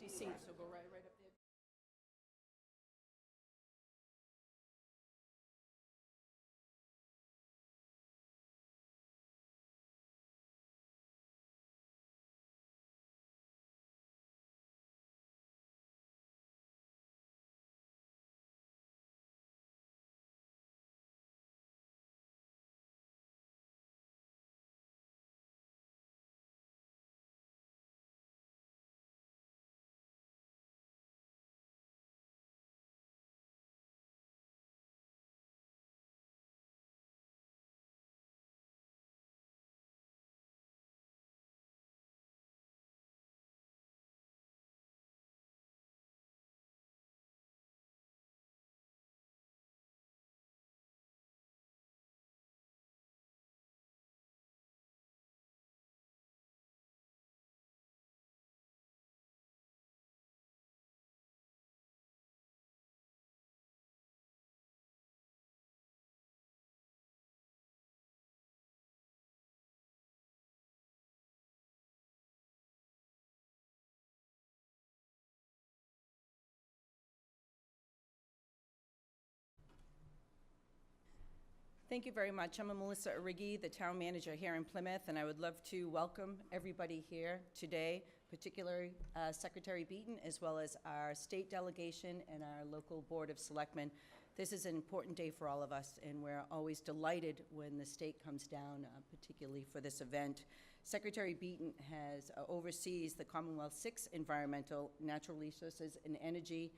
empty seat, so go right up there. Thank you very much. I'm Melissa Arrighi, the town manager here in Plymouth, and I would love to welcome everybody here today, particularly Secretary Beaton, as well as our state delegation and our local board of selectmen. This is an important day for all of us, and we're always delighted when the state comes down, particularly for this event. Secretary Beaton oversees the Commonwealth's 6 environmental, natural resources, and energy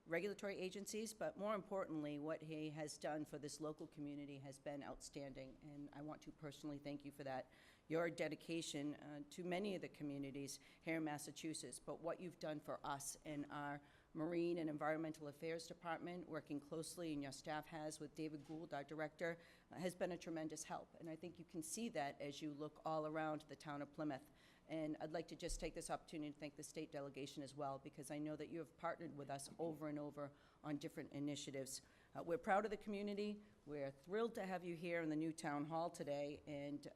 regulatory agencies, but more importantly, what he has done for this local community has been outstanding, and I want to personally thank you for that. Your dedication to many of the communities here in Massachusetts, but what you've done for us in our Marine and Environmental Affairs Department, working closely, and your staff has, with David Gould, our director, has been a tremendous help, and I think you can see that as you look all around the town of Plymouth. And I'd like to just take this opportunity to thank the state delegation as well, because I know that you have partnered with us over and over on different initiatives. We're proud of the community. We're thrilled to have you here in the new town hall today. And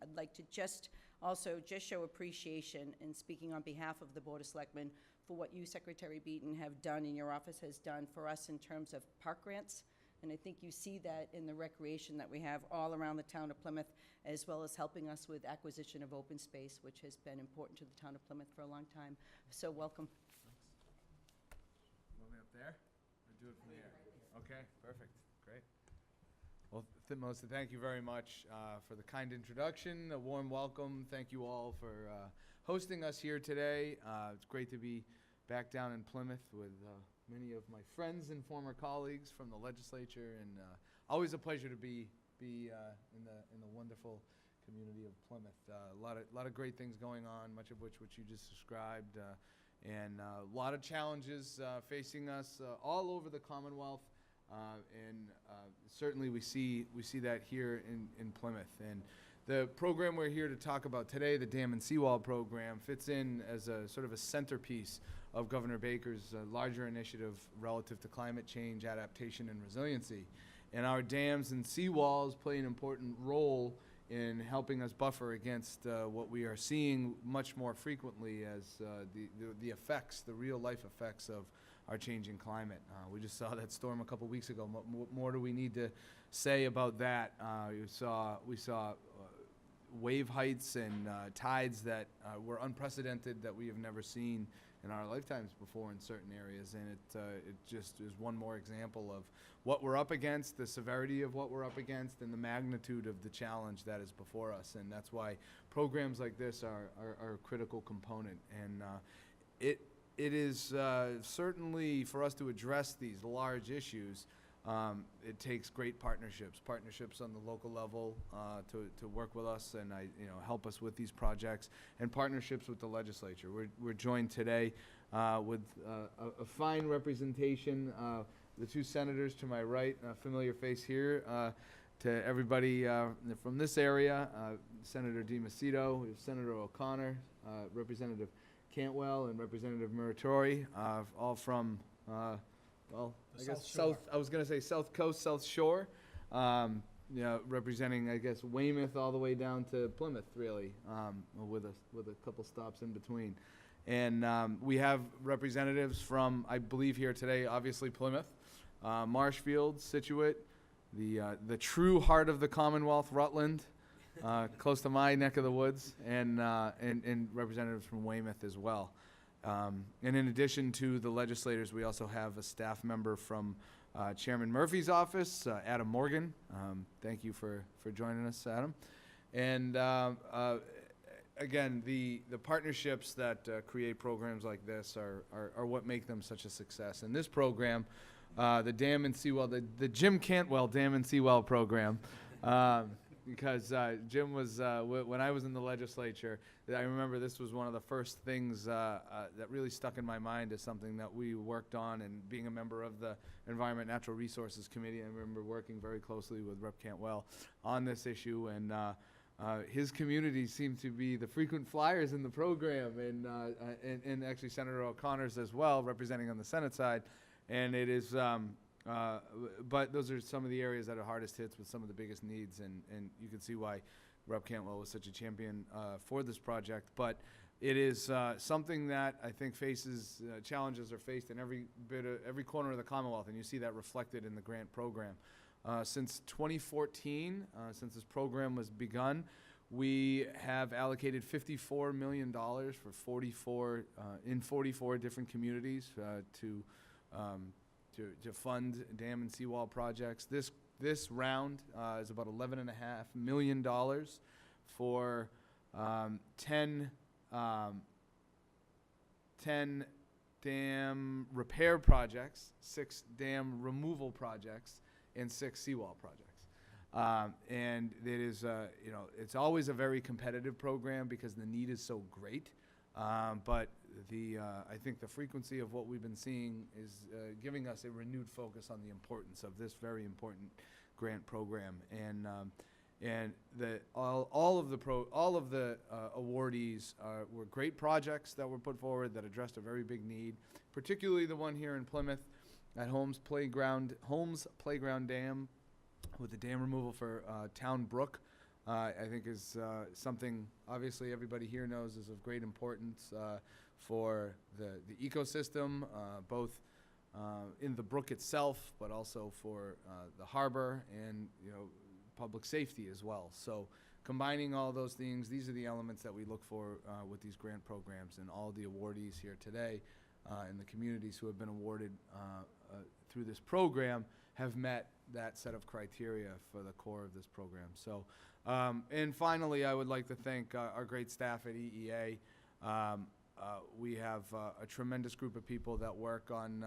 I'd like to also show appreciation in speaking on behalf of the Board of Selectmen for what you, Secretary Beaton, have done and your office has done for us in terms of park grants. And I think you see that in the recreation that we have all around the town of Plymouth, as well as helping us with acquisition of open space, which has been important to the town of Plymouth for a long time. So welcome. Thanks. Want me up there? Or do it from here? Okay, perfect. Great. Well, Melissa, thank you very much for the kind introduction, a warm welcome. Thank you all for hosting us here today. It's great to be back down in Plymouth with many of my friends and former colleagues from the legislature, and always a pleasure to be in the wonderful community of Plymouth. A lot of great things going on, much of which you just described, and a lot of challenges facing us all over the Commonwealth, and certainly we see that here in Plymouth. And the program we're here to talk about today, the Dam and Seawall program, fits in as a sort of a centerpiece of Governor Baker's larger initiative relative to climate change, adaptation, and resiliency. And our dams and seawalls play an important role in helping us buffer against what we are seeing much more frequently as the effects, the real life effects of our changing climate. We just saw that storm a couple weeks ago. What more do we need to say about that? We saw wave heights and tides that were unprecedented, that we have never seen in our lifetimes before in certain areas, and it just is one more example of what we're up against, the severity of what we're up against, and the magnitude of the challenge that is before us. And that's why programs like this are a critical component. And it is certainly, for us to address these large issues, it takes great partnerships on the local level to work with us and help us with these projects, and partnerships with the legislature. We're joined today with a fine representation. The 2 senators to my right, a familiar face here to everybody from this area, Senator deMacedo, we have Senator O'Connor, Representative Cantwell, and Representative Muratore, all from well, I guess South. I was going to say South Coast, South Shore, representing, I guess, Weymouth all the way down to Plymouth, really, with a couple stops in between. And we have representatives from, I believe here today, obviously Plymouth, Marshfield, Situate, the true heart of the Commonwealth, Rutland, close to my neck of the woods, and representatives from Weymouth as well. And in addition to the legislators, we also have a staff member from Chairman Murphy's office, Adam Morgan. Thank you for joining us, Adam. And again, the partnerships that create programs like this are what make them such a success. And this program, the Dam and Seawall, the Jim Cantwell Dam and Seawall program, because Jim was, when I was in the legislature, I remember this was one of the first things that really stuck in my mind as something that we worked on, and being a member of the Environment Natural Resources Committee, I remember working very closely with Rep. Cantwell on this issue, and his community seemed to be the frequent flyers in the program, and actually Senator O'Connor's as well, representing on the Senate side. And it is, but those are some of the areas that are hardest hits with some of the biggest needs, and you can see why Rep. Cantwell was such a champion for this project. But it is something that I think faces, challenges are faced in every corner of the Commonwealth, and you see that reflected in the grant program. Since 2014, since this program was begun, we have allocated $54 million for 44 different communities to fund dam and seawall projects. This round is about $11.5 million for 10 dam repair projects, 6 dam removal projects, and 6 seawall projects. And it is, it's always a very competitive program because the need is so great. But I think the frequency of what we've been seeing is giving us a renewed focus on the importance of this very important grant program. And all of the awardees were great projects that were put forward that addressed a very big need, particularly the one here in Plymouth at Holmes Playground Dam, with the dam removal for Town Brook. I think is something obviously everybody here knows is of great importance for the ecosystem, both in the brook itself, but also for the harbor and public safety as well. So combining all those things, these are the elements that we look for with these grant programs, and all the awardees here today and the communities who have been awarded through this program have met that set of criteria for the core of this program. So, and finally, I would like to thank our great staff at E.E.A. We have a tremendous group of people that work on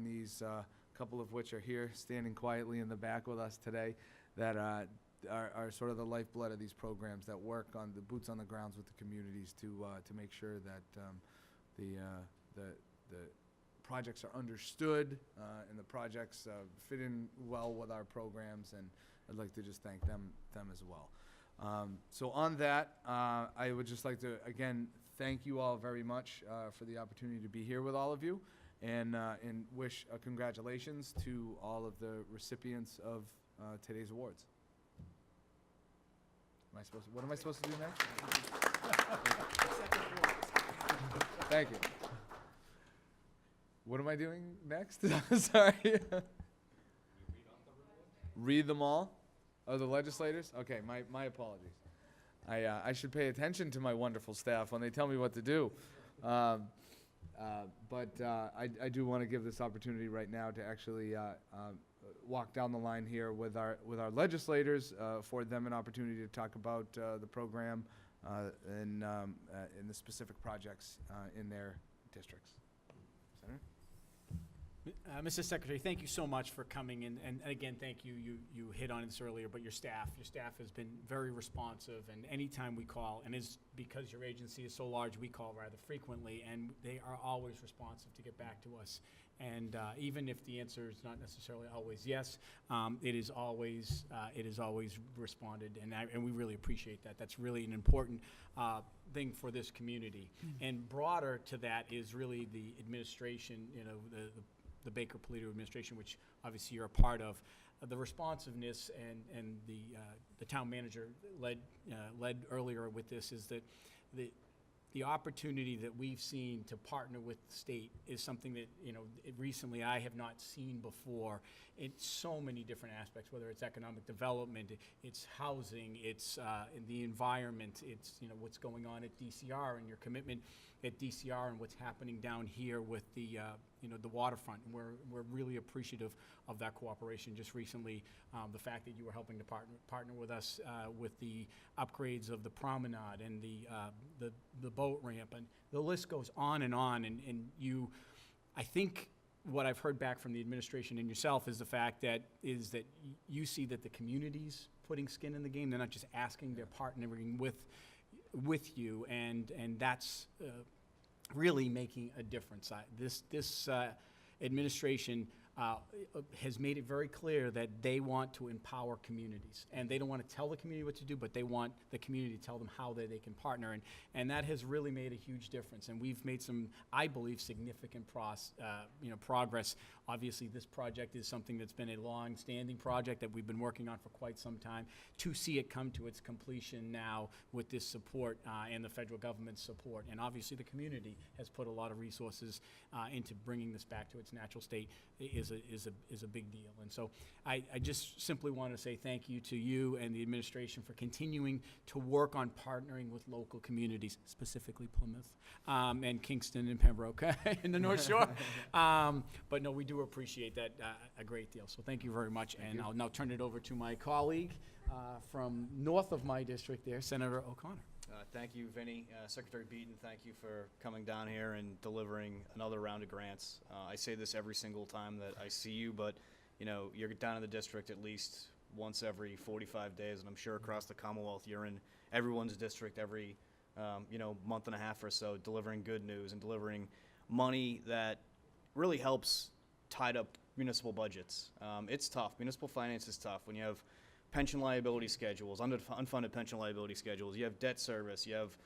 these, a couple of which are here standing quietly in the back with us today, that are sort of the lifeblood of these programs, that work on the boots on the grounds with the communities to make sure that the projects are understood and the projects fit in well with our programs, and I'd like to just thank them as well. So on that, I would just like to again thank you all very much for the opportunity to be here with all of you, and wish congratulations to all of the recipients of today's awards. What am I supposed to do next? Thank you. What am I doing next? Sorry. Read them all? Oh, the legislators? Okay, my apologies. I should pay attention to my wonderful staff when they tell me what to do. But I do want to give this opportunity right now to actually walk down the line here with our legislators, afford them an opportunity to talk about the program and the specific projects in their districts. Senator? Mr. Secretary, thank you so much for coming in, and again, thank you. You hit on this earlier, but your staff has been very responsive, and anytime we call, and it's because your agency is so large, we call rather frequently, and they are always responsive to get back to us. And even if the answer is not necessarily always yes, it is always responded, and we really appreciate that. That's really an important thing for this community. And broader to that is really the administration, the Baker Polito administration, which obviously you're a part of. The responsiveness and the town manager led earlier with this is that the opportunity that we've seen to partner with the state is something that, recently I have not seen before in so many different aspects, whether it's economic development, it's housing, it's in the environment, it's, what's going on at DCR and your commitment at DCR and what's happening down here with the, the waterfront. And we're really appreciative of that cooperation. Just recently, the fact that you were helping to partner with us with the upgrades of the promenade and the boat ramp, and the list goes on. And I think what I've heard back from the administration and yourself is the fact that you see that the community's putting skin in the game. They're not just asking, they're partnering with you, and that's really making a difference. This administration has made it very clear that they want to empower communities, and they don't want to tell the community what to do, but they want the community to tell them how they can partner, and that has really made a huge difference. And we've made some, I believe, significant progress. Obviously, this project is something that's been a long-standing project that we've been working on for quite some time. To see it come to its completion now with this support and the federal government's support, and obviously the community has put a lot of resources into bringing this back to its natural state, is a big deal. And so I just simply want to say thank you to you and the administration for continuing to work on partnering with local communities, specifically Plymouth and Kingston and Pembroke in the North Shore. But no, we do appreciate that a great deal. So thank you very much. And I'll now turn it over to my colleague from north of my district there, Senator O'Connor. Thank you, Vinny. Secretary Beaton, thank you for coming down here and delivering another round of grants. I say this every single time that I see you, but you're down in the district at least once every 45 days, and I'm sure across the Commonwealth you're in everyone's district every month and a half or so, delivering good news and delivering money that really helps tied up municipal budgets. It's tough. Municipal finance is tough when you have pension liability schedules, unfunded pension liability schedules. You have debt service, you have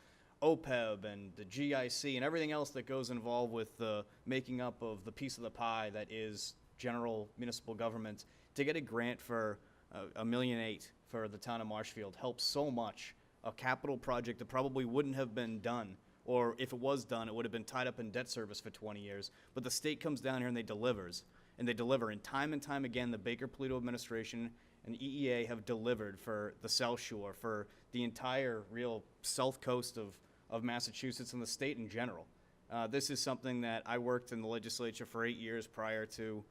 OPEB and the GIC and everything else that goes involved with the making up of the piece of the pie that is general municipal government. To get a grant for $1.8 million for the town of Marshfield helps so much. A capital project that probably wouldn't have been done, or if it was done, it would have been tied up in debt service for 20 years. But the state comes down here and they deliver. And time again, the Baker-Polito administration and E.E.A. have delivered for the South Shore, for the entire real south coast of Massachusetts and the state in general. This is something that I worked in the legislature for 8 years prior to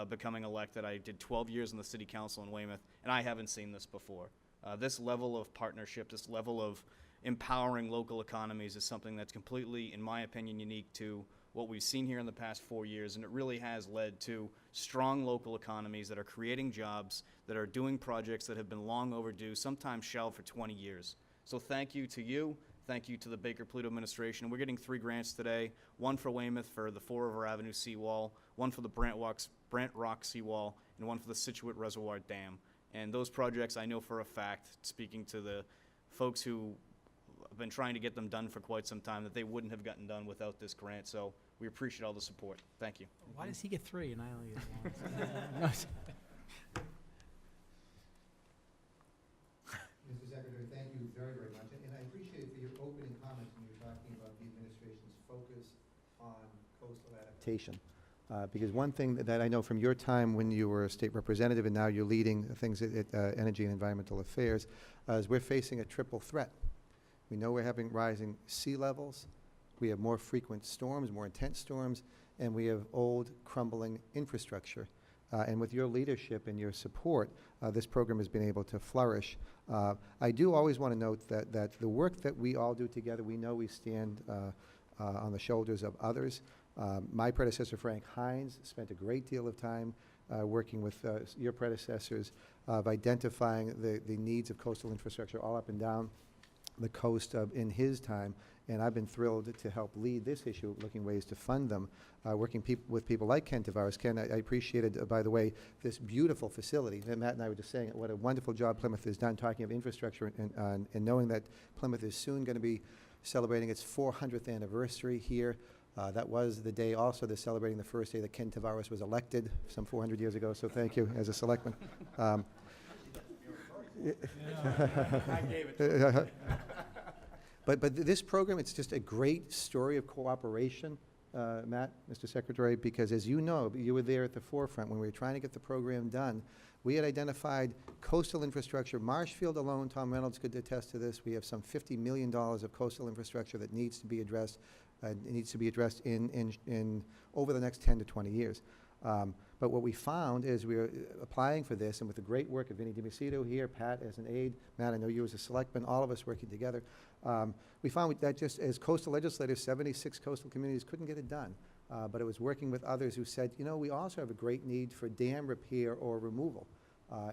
becoming elected. I did 12 years in the city council in Weymouth, and I haven't seen this before. This level of partnership, this level of empowering local economies is something that's completely, in my opinion, unique to what we've seen here in the past 4 years, and it really has led to strong local economies that are creating jobs, that are doing projects that have been long overdue, sometimes shelved for 20 years. So thank you to you. Thank you to the Baker-Polito administration. We're getting 3 grants today, one for Weymouth for the 4 River Avenue seawall, one for the Brant Rock seawall, and one for the Situate Reservoir Dam. And those projects, I know for a fact, speaking to the folks who have been trying to get them done for quite some time, that they wouldn't have gotten done without this grant. So we appreciate all the support. Thank you. Why does he get 3 and I only get 1? Mr. Secretary, thank you very, very much. And I appreciate for your opening comments when you were talking about the administration's focus on coastal adaptation. Because one thing that I know from your time when you were a state representative and now you're leading things at Energy and Environmental Affairs, is we're facing a triple threat. We know we're having rising sea levels, we have more frequent storms, more intense storms, and we have old, crumbling infrastructure. And with your leadership and your support, this program has been able to flourish. I do always want to note that the work that we all do together, we know we stand on the shoulders of others. My predecessor, Frank Hines, spent a great deal of time working with your predecessors of identifying the needs of coastal infrastructure all up and down the coast in his time, and I've been thrilled to help lead this issue, looking ways to fund them, working with people like Ken Tavares. Ken, I appreciated, by the way, this beautiful facility. And Matt and I were just saying what a wonderful job Plymouth has done talking of infrastructure and knowing that Plymouth is soon going to be celebrating its 400th anniversary here. That was the day also they're celebrating the first day that Ken Tavares was elected some 400 years ago, so thank you as a selectman. I gave it to him. But this program, it's just a great story of cooperation, Matt, Mr. Secretary, because as you know, you were there at the forefront when we were trying to get the program done. We had identified coastal infrastructure. Marshfield alone, Tom Reynolds could attest to this. We have some $50 million of coastal infrastructure that needs to be addressed. It needs to be addressed in over the next 10 to 20 years. But what we found is we were applying for this, and with the great work of Vinny deMacedo here, Pat as an aide, Matt, I know you as a selectman, all of us working together, we found that just as coastal legislators, 76 coastal communities couldn't get it done. But it was working with others who said, you know, we also have a great need for dam repair or removal.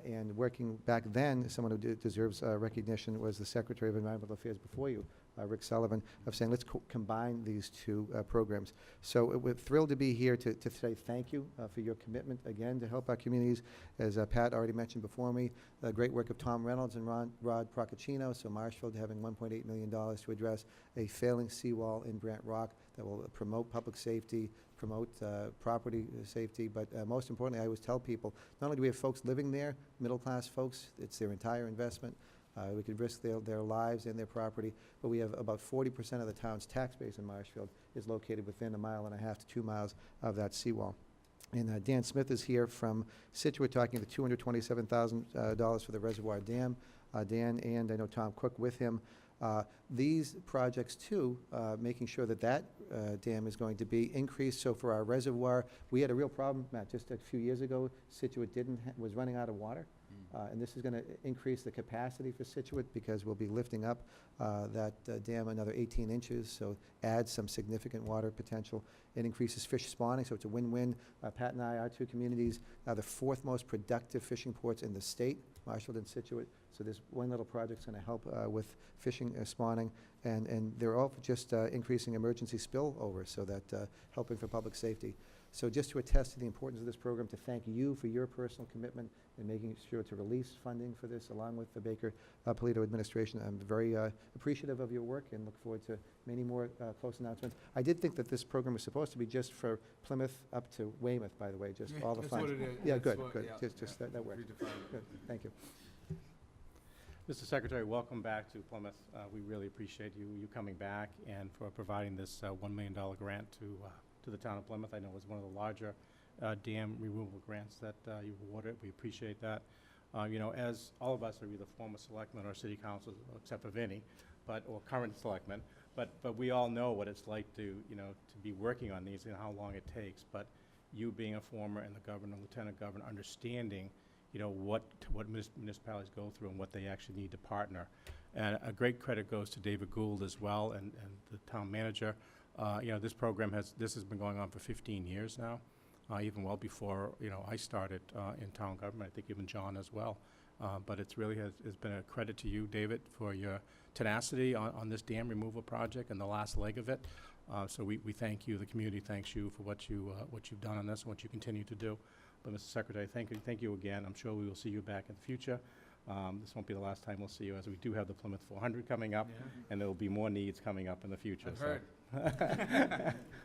And working back then, someone who deserves recognition was the Secretary of Environmental Affairs before you, Rick Sullivan, of saying, let's combine these two programs. So we're thrilled to be here to say thank you for your commitment, again, to help our communities. As Pat already mentioned before me, the great work of Tom Reynolds and Rod Procaccino, so Marshfield having $1.8 million to address a failing seawall in Brant Rock that will promote public safety, promote property safety, but most importantly, I always tell people, not only do we have folks living there, middle-class folks, it's their entire investment. We could risk their lives and their property, but we have about 40% of the town's tax base in Marshfield is located within 1.5 miles to 2 miles of that seawall. And Dan Smith is here from Situate talking the $227,000 for the reservoir dam. Dan and I know Tom Cook with him. These projects too, making sure that dam is going to be increased. So for our reservoir, we had a real problem, Matt, just a few years ago. Situate was running out of water. And this is going to increase the capacity for Situate because we'll be lifting up that dam another 18 inches, so adds some significant water potential. It increases fish spawning, so it's a win-win. Pat and I, our two communities, are the 4th most productive fishing ports in the state, Marshfield and Situate. So this one little project's going to help with fishing spawning, and they're all just increasing emergency spillover, so that helping for public safety. So just to attest to the importance of this program, to thank you for your personal commitment in making sure to release funding for this, along with the Baker Polito administration. I'm very appreciative of your work and look forward to many more close announcements. I did think that this program was supposed to be just for Plymouth up to Weymouth, by the way, just all the funds. That's what it is. Yeah, That's good, what- good. yeah, Just yeah. that works. Redefined. Good, thank you. Mr. Secretary, welcome back to Plymouth. We really appreciate you coming back and for providing this $1 million grant to the town of Plymouth. I know it was one of the larger dam removal grants that you awarded. We appreciate that. You know, as all of us are either former selectmen or city councils, except for Vinny, or current selectmen, but we all know what it's like to be working on these and how long it takes. But you being a former and the governor, lieutenant governor, understanding what municipalities go through and what they actually need to partner. And a great credit goes to David Gould as well and the town manager. This program has been going on for 15 years now, even well before I started in town government. I think even John as well. But it's really has been a credit to you, David, for your tenacity on this dam removal project and the last leg of it. So we thank you. The community thanks you for what you've done on this and what you continue to do. But Mr. Secretary, thank you again. I'm sure we will see you back in the future. This won't be the last time we'll see you, as we do have the Plymouth 400 coming up, and there will be more needs coming up in the future. I've heard.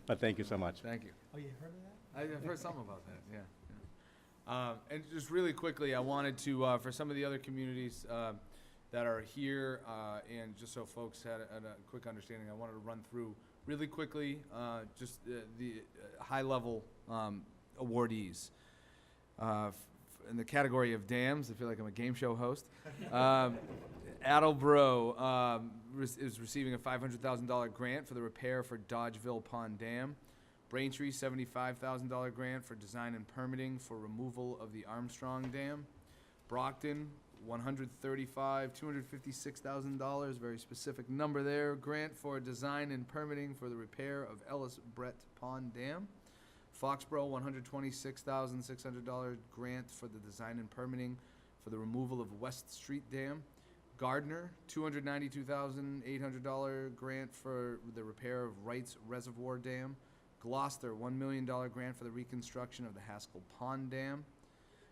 But thank you so much. Thank you. Oh, you heard of that? I've heard something about that, yeah. And just really quickly, I wanted to, for some of the other communities that are here, and just so folks had a quick understanding, I wanted to run through really quickly just the high-level awardees. In the category of dams, I feel like I'm a game show host. Attleboro is receiving a $500,000 grant for the repair for Dodgeville Pond Dam. Braintree, $75,000 grant for design and permitting for removal of the Armstrong Dam. Brockton, $256,000, very specific number there, grant for design and permitting for the repair of Ellis Brett Pond Dam. Foxborough, $126,600 grant for the design and permitting for the removal of West Street Dam. Gardner, $292,800 grant for the repair of Wright's Reservoir Dam. Gloucester, $1 million grant for the reconstruction of the Haskell Pond Dam.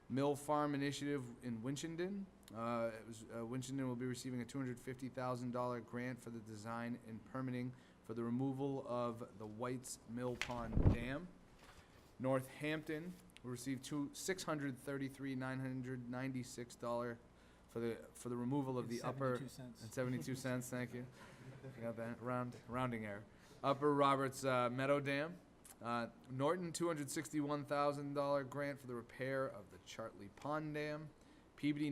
Mill Farm Initiative in Winchendon. Winchendon will be receiving a $250,000 grant for the design and permitting for the removal of the White's Mill Pond Dam. Northampton will receive $633,996 for the removal of the upper 72 cents. and 72 cents. Thank you. Got that rounding error. Upper Roberts Meadow Dam. Norton, $261,000 grant for the repair of the Chartley Pond Dam. Peabody,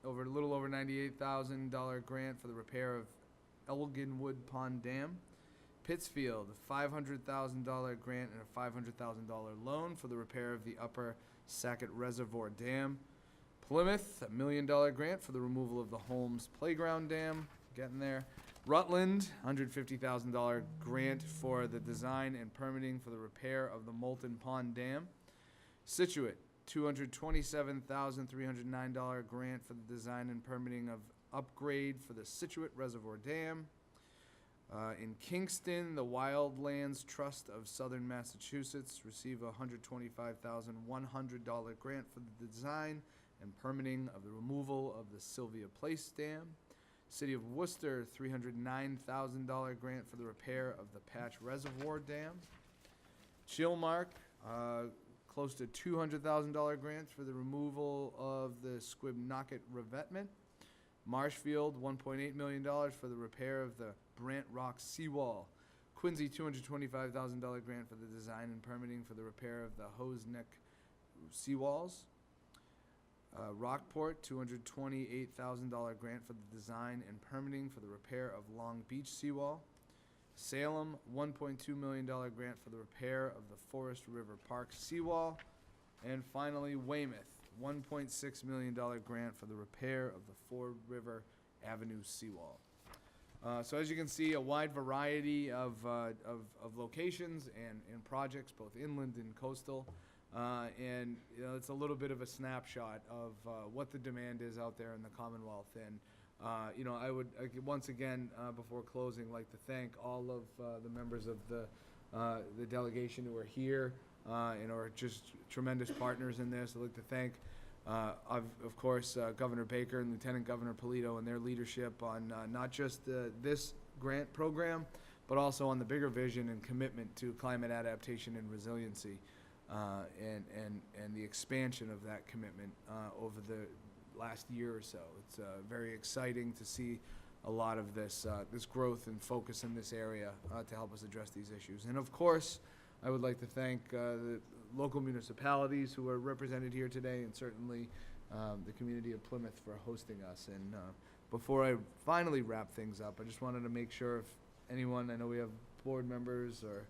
a little over $98,000 grant for the repair of Elginwood Pond Dam. Pittsfield, $500,000 grant and a $500,000 loan for the repair of the Upper Sackett Reservoir Dam. Plymouth, $1 million grant for the removal of the Holmes Playground Dam. Getting there. Rutland, $150,000 grant for the design and permitting for the repair of the Moulton Pond Dam. Situate, $227,309 grant for the design and permitting of upgrade for the Situate Reservoir Dam. In Kingston, the Wildlands Trust of Southern Massachusetts received a $125,100 grant for the design and permitting of the removal of the Sylvia Place Dam. City of Worcester, $309,000 grant for the repair of the Patch Reservoir Dam. Chilmark, close to $200,000 grant for the removal of the Squibnocket revetment. Marshfield, $1.8 million for the repair of the Brant Rock seawall. Quincy, $225,000 grant for the design and permitting for the repair of the Hose Neck seawalls. Rockport, $228,000 grant for the design and permitting for the repair of Long Beach seawall. Salem, $1.2 million grant for the repair of the Forest River Park seawall. And finally, Weymouth, $1.6 million grant for the repair of the Ford River Avenue seawall. So as you can see, a wide variety of locations and projects, both inland and coastal. And it's a little bit of a snapshot of what the demand is out there in the Commonwealth. And I would once again, before closing, like to thank all of the members of the delegation who are here and are just tremendous partners in this. I'd like to thank, of course, Governor Baker and Lieutenant Governor Polito and their leadership on not just this grant program, but also on the bigger vision and commitment to climate adaptation and resiliency. And the expansion of that commitment over the last year or so. It's very exciting to see a lot of this growth and focus in this area to help us address these issues. And of course, I would like to thank the local municipalities who are represented here today, and certainly the community of Plymouth for hosting us. And before I finally wrap things up, I just wanted to make sure if anyone, I know we have board members or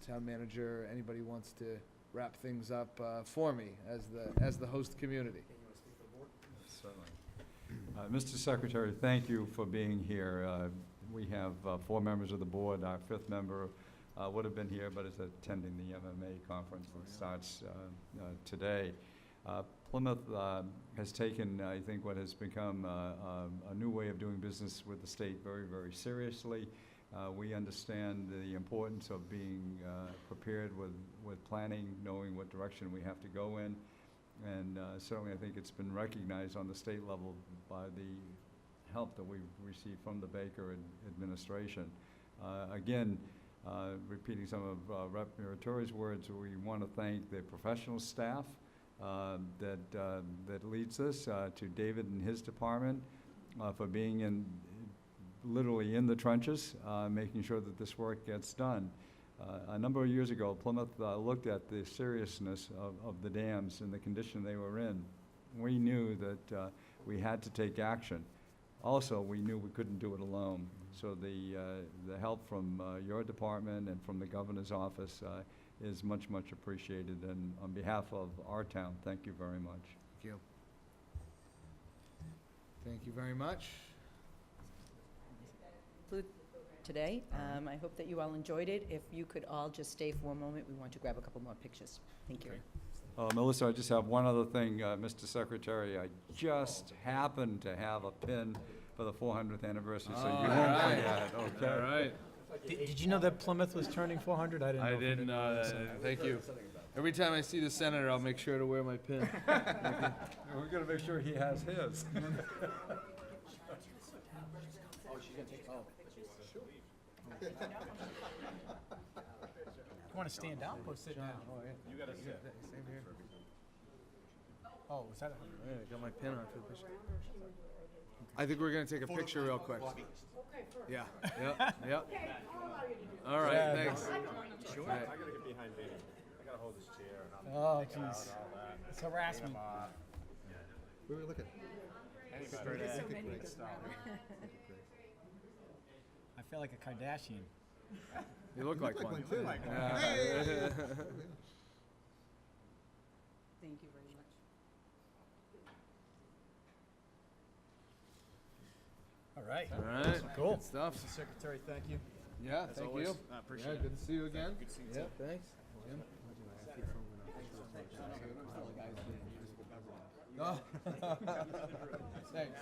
town manager, anybody wants to wrap things up for me as the host community. Certainly. Mr. Secretary, thank you for being here. We have 4 members of the board. Our 5th member would have been here, but is attending the MMA conference that starts today. Plymouth has taken, I think, what has become a new way of doing business with the state very, very seriously. We understand the importance of being prepared with planning, knowing what direction we have to go in. And certainly I think it's been recognized on the state level by the help that we've received from the Baker administration. Again, repeating some of Rep. Muratore's words, we want to thank the professional staff that leads this, to David and his department for being literally in the trenches, making sure that this work gets done. A number of years ago, Plymouth looked at the seriousness of the dams and the condition they were in. We knew that we had to take action. Also, we knew we couldn't do it alone. So the help from your department and from the governor's office is much, much appreciated. And on behalf of our town, thank you very much. Thank you. Thank you very much. Today. I hope that you all enjoyed it. If you could all just stay for a moment, we want to grab a couple more pictures. Thank you. Melissa, I just have one other thing, Mr. Secretary. I just happened to have a pin for the 400th anniversary, so you won't forget. Okay. All right. Did you know that Plymouth was turning 400? I didn't know. I didn't know that. Thank you. Every time I see the senator, I'll make sure to wear my pin. We're going to make sure he has his. You want to stand up or sit down? You got to sit. Same here. Oh, was that I got my pin on for the picture. I think we're going to take a picture real quick. Yeah, yep. All right, thanks. Sure. Right. I gotta get behind Vinny. I gotta hold his chair and I'm Oh, taking out jeez. and all that. It's harassment. We were looking. I feel like a Kardashian. You look like one. too. Yeah. Thank you very much. All right. All right, Cool. good stuff. Secretary, thank you. Yeah, As thank always, you. I appreciate Yeah, it. good to see you again. Good to see you Yeah, too. thanks. Jim? Oh. Thanks.